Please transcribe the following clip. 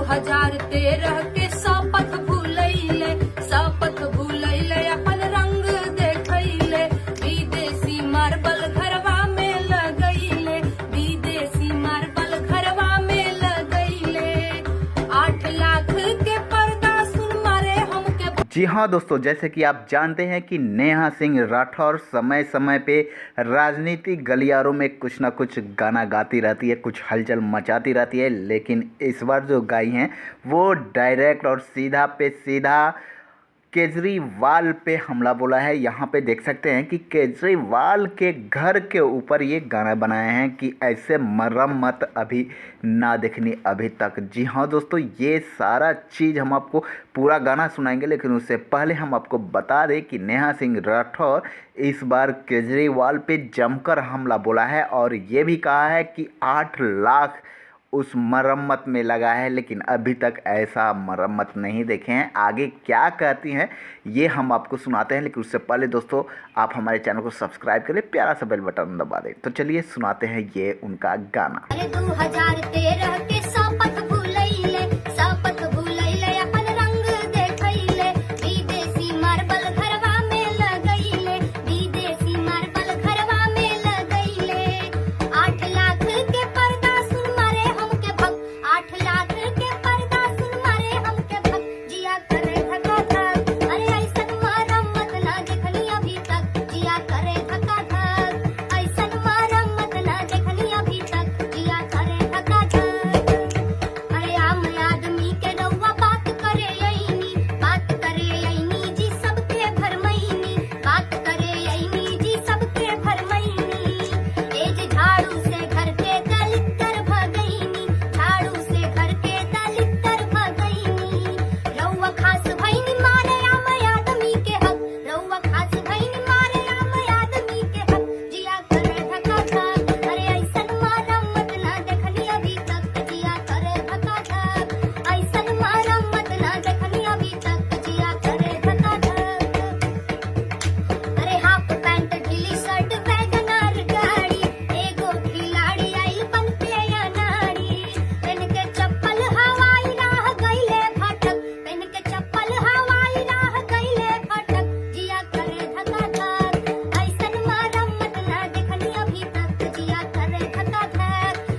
2013 के शपथ भूलैले अपन रंग देखैले, विदेशी मार्बल घरवा में लगैले, विदेशी मार्बल घरवा में लगैले, 8 लाख के पर्दा सुन मारे हमके। जी हाँ दोस्तों, जैसे कि आप जानते हैं कि नेहा सिंह राठौर समय समय पे राजनीतिक गलियारों में कुछ ना कुछ गाना गाती रहती है, कुछ हलचल मचाती रहती है, लेकिन इस बार जो गाई हैं वो डायरेक्ट और सीधा पे सीधा केजरीवाल पे हमला बोला है। यहाँ पे देख सकते हैं कि केजरीवाल के घर के ऊपर ये गाना बनाए हैं कि ऐसे मरम्मत अभी ना देखनी अभी तक। जी हाँ दोस्तों, ये सारा चीज़ हम आपको पूरा गाना सुनाएंगे, लेकिन उससे पहले हम आपको बता दें कि नेहा सिंह राठौर इस बार केजरीवाल पे जमकर हमला बोला है और ये भी कहा है कि 8 लाख उस मरम्मत में लगा है, लेकिन अभी तक ऐसा मरम्मत नहीं देखे हैं। आगे क्या कहती हैं ये हम आपको सुनाते हैं, लेकिन उससे पहले दोस्तों आप हमारे चैनल को सब्सक्राइब करें, प्यारा सा बेल बटन दबा दें। तो चलिए सुनाते हैं ये उनका गाना। 2013 के